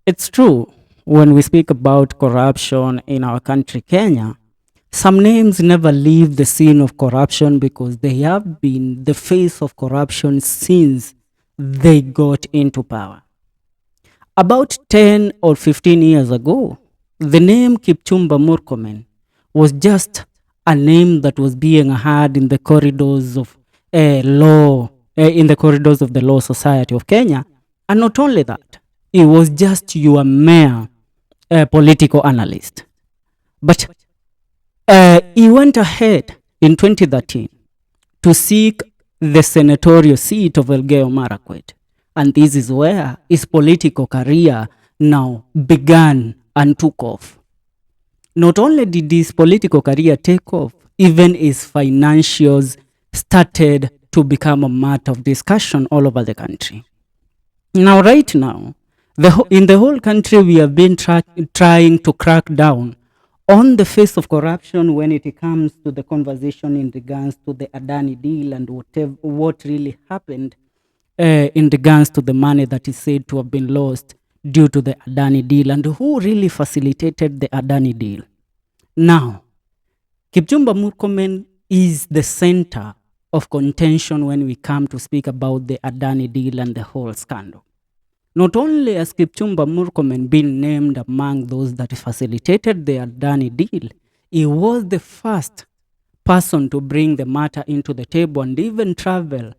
It's true, when we speak about corruption in our country, Kenya, some names never leave the scene of corruption because they have been the face of corruption since they got into power. About 10 or 15 years ago, the name Kipchumba Murkomen was just a name that was being heard in the corridors of in the corridors of the Law Society of Kenya. And not only that, he was just your mere political analyst. But he went ahead in 2013 to seek the senatorial seat of Elgeyo Marakwet. And this is where his political career now began and took off. Not only did his political career take off, even his financials started to become a matter of discussion all over the country. Now, right now, in the whole country, we have been trying to crack down on the face of corruption when it comes to the conversation in regards to the Adani deal and what really happened in regards to the money that is said to have been lost due to the Adani deal and who really facilitated the Adani deal. Now, Kipchumba Murkomen is the center of contention when we come to speak about the Adani deal and the whole scandal. Not only has Kipchumba Murkomen been named among those that facilitated the Adani deal, he was the first person to bring the matter into the table and even travel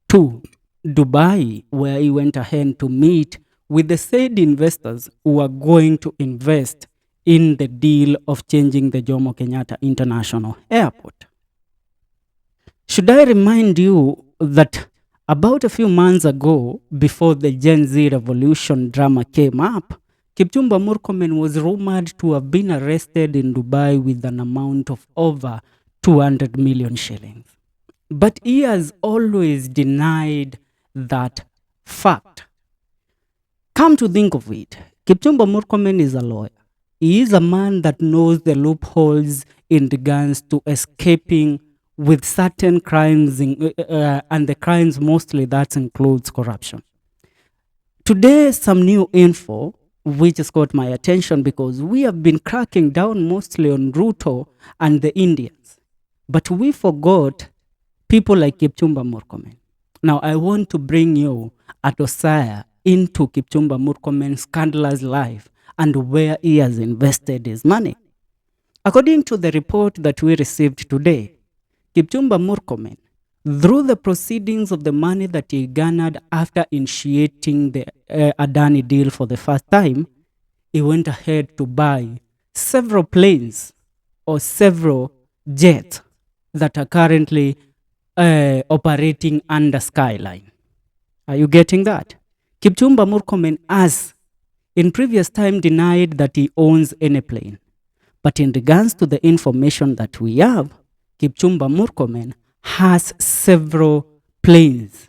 to Dubai, where he went ahead to meet with the said investors who are going to invest in the deal of changing the Jomo Kenyatta International Airport. Should I remind you that about a few months ago, before the Gen Z revolution drama came up, Kipchumba Murkomen was rumored to have been arrested in Dubai with an amount of over 200 million shillings. But he has always denied that fact. Come to think of it, Kipchumba Murkomen is a lawyer. He is a man that knows the loopholes in regards to escaping with certain crimes, and the crimes mostly that includes corruption. Today, some new info which has caught my attention because we have been cracking down mostly on RUTO and the Indians. But we forgot people like Kipchumba Murkomen. Now, I want to bring you at Osaya into Kipchumba Murkomen's scandalous life and where he has invested his money. According to the report that we received today, Kipchumba Murkomen, through the proceedings of the money that he garnered after initiating the Adani deal for the first time, he went ahead to buy several planes or several jets that are currently operating under Skyline. Are you getting that? Kipchumba Murkomen has in previous time denied that he owns any plane. But in regards to the information that we have, Kipchumba Murkomen has several planes,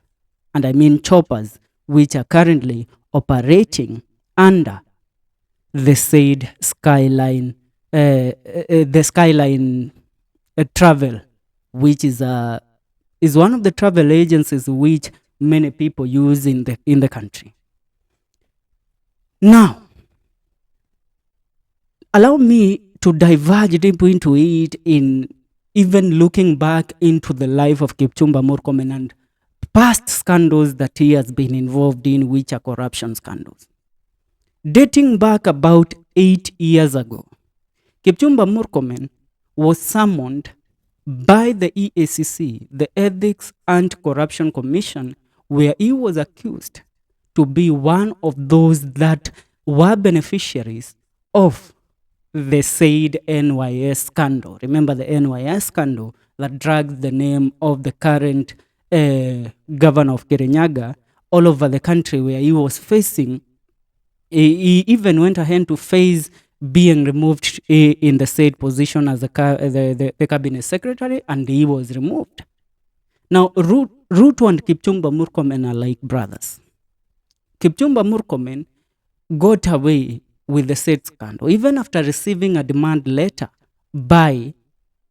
and I mean choppers, which are currently operating under the said Skyline, the Skyline Travel, which is one of the travel agencies which many people use in the country. Now, allow me to diverge deep into it in even looking back into the life of Kipchumba Murkomen and past scandals that he has been involved in, which are corruption scandals. Dating back about 8 years ago, Kipchumba Murkomen was summoned by the EACC, the Ethics and Corruption Commission, where he was accused to be one of those that were beneficiaries of the said NYS scandal. Remember the NYS scandal that dragged the name of the current governor of Kirinyaga all over the country, where he was facing, he even went ahead to face being removed in the said position as the cabinet secretary, and he was removed. Now, RUTO and Kipchumba Murkomen are like brothers. Kipchumba Murkomen got away with the said scandal, even after receiving a demand letter by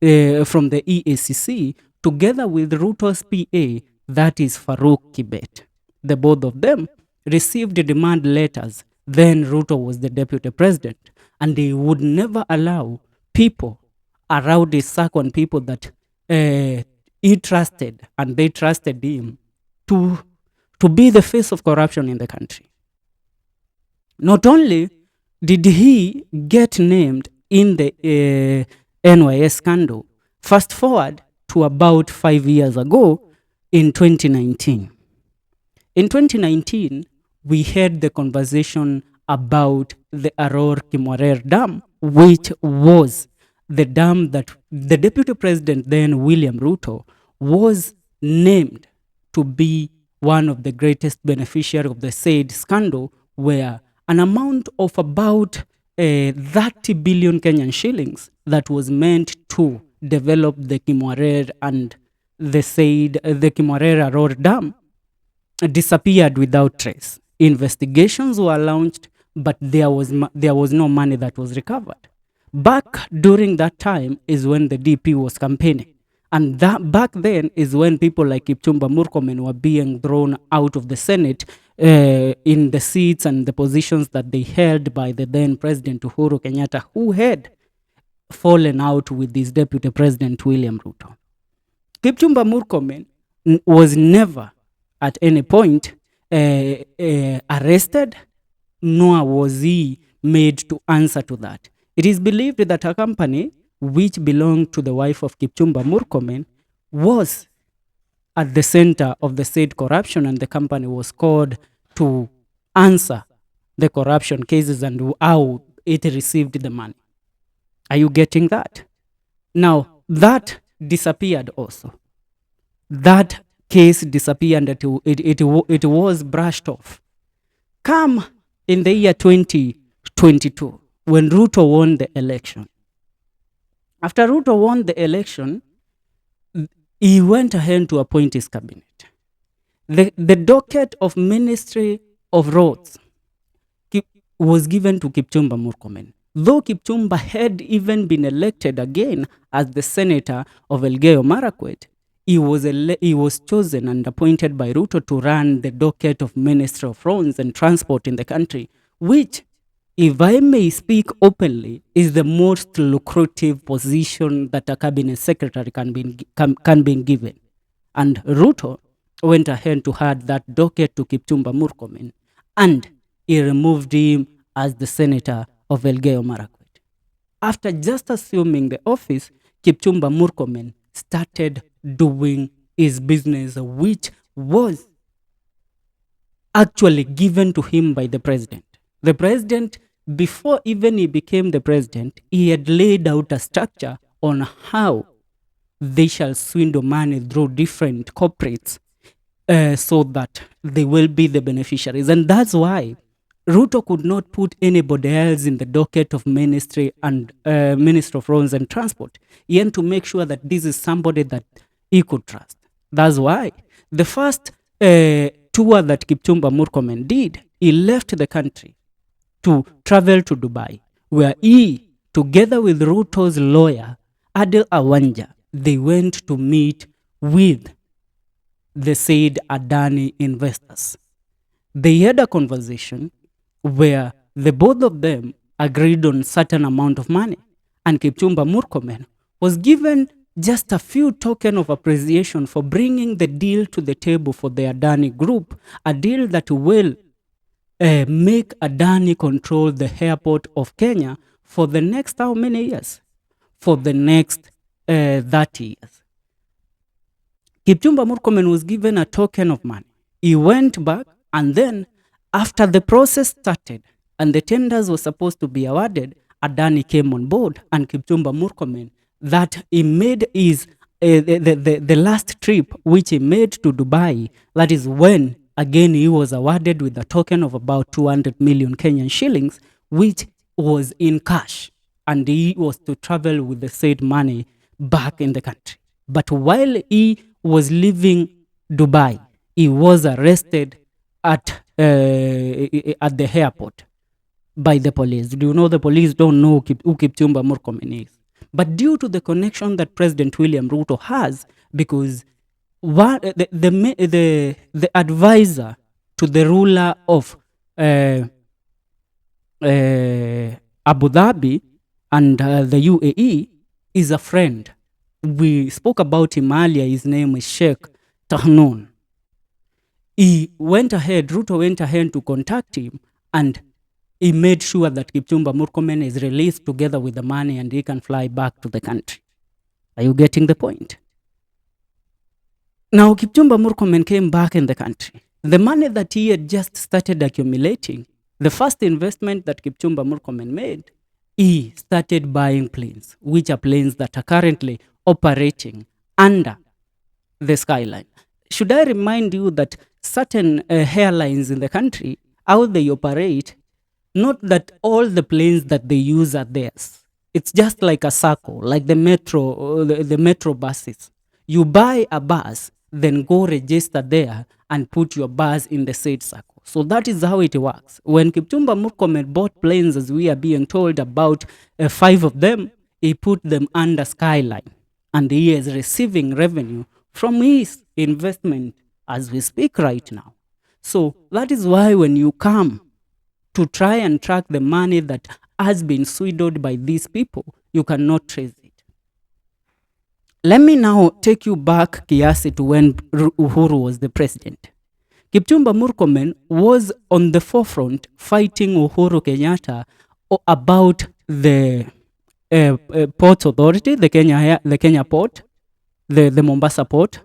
from the EACC, together with RUTO's PA, that is Farouk Kibet. The both of them received demand letters Then Ruto was the deputy president, and they would never allow people around his circle and people that he trusted and they trusted him to be the face of corruption in the country. Not only did he get named in the NYS scandal, fast forward to about 5 years ago in 2019. In 2019, we had the conversation about the Arror Kimwarer Dam, which was the dam that the deputy president then, William Ruto, was named to be one of the greatest beneficiaries of the said scandal, where an amount of about 30 billion Kenyan shillings that was meant to develop the Kimwarer and the Kimwarer Arror Dam disappeared without trace. Investigations were launched, but there was no money that was recovered. Back during that time is when the DP was campaigning. And that back then is when people like Kipchumba Murkomen were being thrown out of the Senate in the seats and the positions that they held by the then President Uhuru Kenyatta, who had fallen out with his deputy president, William Ruto. Kipchumba Murkomen was never at any point arrested, nor was he made to answer to that. It is believed that a company which belonged to the wife of Kipchumba Murkomen was at the center of the said corruption, and the company was called to answer the corruption cases and how it received the money. Are you getting that? Now, that disappeared also. That case disappeared and it was brushed off. Come in the year 2022, when Ruto won the election. After Ruto won the election, he went ahead to appoint his cabinet. The docket of Ministry of Roads was given to Kipchumba Murkomen. Though Kipchumba had even been elected again as the senator of Elgeyo Marakwet, he was chosen and appointed by Ruto to run the docket of Ministry of Roads and Transport in the country, which, if I may speak openly, is the most lucrative position that a cabinet secretary can be given. And Ruto went ahead to hand that docket to Kipchumba Murkomen, and he removed him as the senator of Elgeyo Marakwet. After just assuming the office, Kipchumba Murkomen started doing his business, which was actually given to him by the president. The president, before even he became the president, he had laid out a structure on how they shall swindle money through different corporates so that they will be the beneficiaries. And that's why Ruto could not put anybody else in the docket of Ministry and Minister of Roads and Transport. He had to make sure that this is somebody that he could trust. That's why the first tour that Kipchumba Murkomen did, he left the country to travel to Dubai, where he, together with Ruto's lawyer, Adel Awanja, they went to meet with the said Adani investors. They had a conversation where the both of them agreed on certain amount of money, and Kipchumba Murkomen was given just a few token of appreciation for bringing the deal to the table for the Adani group, a deal that will make Adani control the airport of Kenya for the next how many years? For the next 30 years. Kipchumba Murkomen was given a token of money. He went back, and then after the process started and the tenders were supposed to be awarded, Adani came on board, and Kipchumba Murkomen, that he made his the last trip which he made to Dubai. That is when again he was awarded with a token of about 200 million Kenyan shillings, which was in cash, and he was to travel with the said money back in the country. But while he was leaving Dubai, he was arrested at the airport by the police. Do you know the police don't know who Kipchumba Murkomen is? But due to the connection that President William Ruto has, because the advisor to the ruler of Abu Dhabi and the UAE is a friend. We spoke about him earlier. His name is Sheikh Tahnoon. Ruto went ahead to contact him, and he made sure that Kipchumba Murkomen is released together with the money and he can fly back to the country. Are you getting the point? Now, Kipchumba Murkomen came back in the country. The money that he had just started accumulating, the first investment that Kipchumba Murkomen made, he started buying planes, which are planes that are currently operating under the Skyline. Should I remind you that certain airlines in the country, how they operate, not that all the planes that they use are theirs. It's just like a circle, like the metro, the metro buses. You buy a bus, then go register there and put your bus in the said circle. So that is how it works. When Kipchumba Murkomen bought planes, as we are being told about 5 of them, he put them under Skyline. And he is receiving revenue from his investment as we speak right now. So that is why when you come to try and track the money that has been swindled by these people, you cannot trace it. Let me now take you back kiasi to when Uhuru was the president. Kipchumba Murkomen was on the forefront fighting Uhuru Kenyatta about the Port Authority, the Kenya port, the Mombasa port,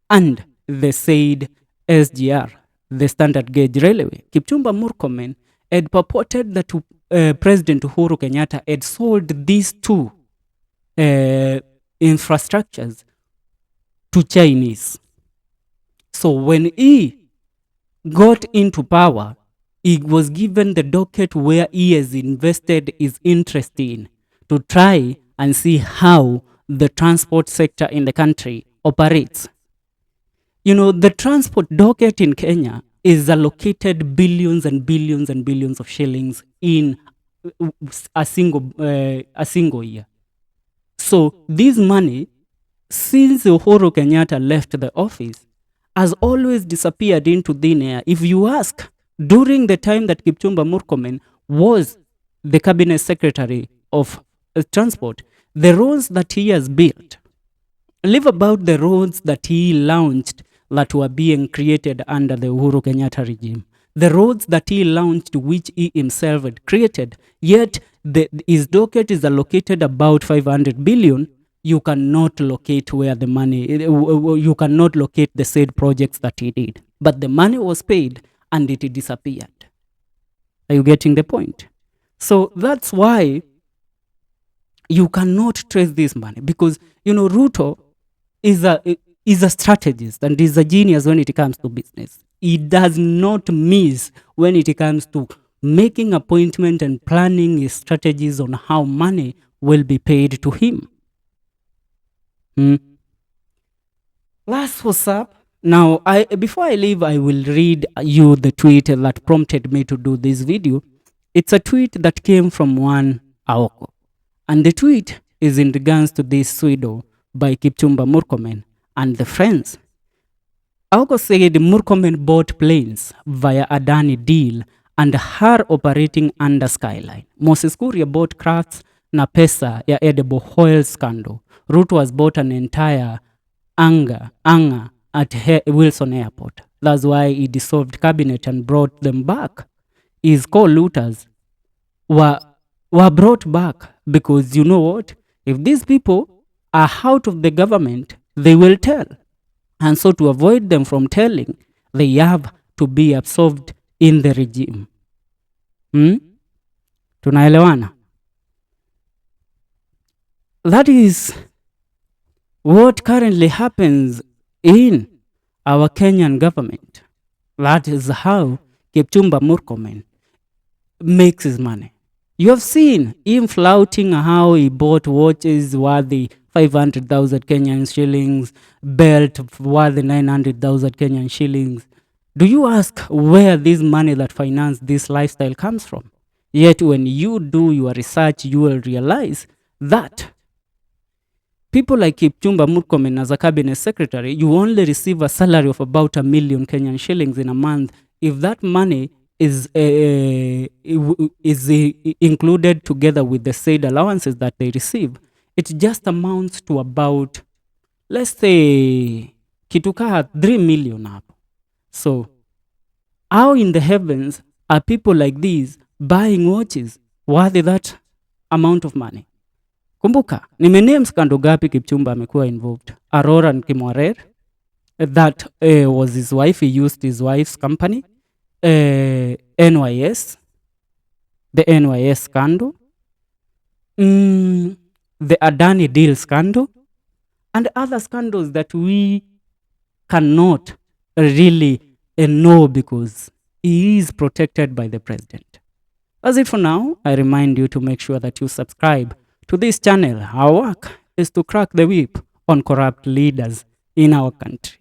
and the said SGR, the Standard Gauge Railway. Kipchumba Murkomen had purported that President Uhuru Kenyatta had sold these two infrastructures to Chinese. So when he got into power, he was given the docket where he has invested his interest in to try and see how the transport sector in the country operates. You know, the transport docket in Kenya is allocated billions and billions and billions of shillings in a single year. So this money, since Uhuru Kenyatta left the office, has always disappeared into thin air. If you ask, during the time that Kipchumba Murkomen was the cabinet secretary of transport, the roads that he has built, leave about the roads that he launched that were being created under the Uhuru Kenyatta regime. The roads that he launched, which he himself had created, yet his docket is allocated about 500 billion. You cannot locate where the money, you cannot locate the said projects that he did. But the money was paid and it disappeared. Are you getting the point? So that's why you cannot trace this money, because, you know, RUTO is a strategist and is a genius when it comes to business. He does not miss when it comes to making appointment and planning his strategies on how money will be paid to him. That's what's up. Now, before I leave, I will read you the tweet that prompted me to do this video. It's a tweet that came from one Aoko. And the tweet is in regards to this pseudo by Kipchumba Murkomen and the friends. Aoko said Murkomen bought planes via Adani deal and her operating under Skyline. Moses Kuria bought crafts na pesa ya edible oil scandal. RUTO has bought an entire hangar at Wilson Airport. That's why he dissolved cabinet and brought them back. His co-looters were brought back because, you know what? If these people are out of the government, they will tell. And so to avoid them from telling, they have to be absorbed in the regime. Tunaelewana? That is what currently happens in our Kenyan government. That is how Kipchumba Murkomen makes his money. You have seen him flouting how he bought watches worthy 500,000 Kenyan shillings, belt worthy 900,000 Kenyan shillings. Do you ask where this money that financed this lifestyle comes from? Yet when you do your research, you will realize that people like Kipchumba Murkomen as a cabinet secretary, you only receive a salary of about 1 million Kenyan shillings in a month. If that money included together with the said allowances that they receive, it just amounts to about, let's say, kitukaa 3 million hapo. So how in the heavens are people like these buying watches worth that amount of money? Kumbuka, nimename skando gapi Kipchumba amekuwa involved. Arror and Kimwarer, that was his wife. He used his wife's company. NYS, the NYS scandal, the Adani deal scandal, and other scandals that we cannot really know because he is protected by the president. That's it for now. I remind you to make sure that you subscribe to this channel. Our work is to crack the whip on corrupt leaders in our country.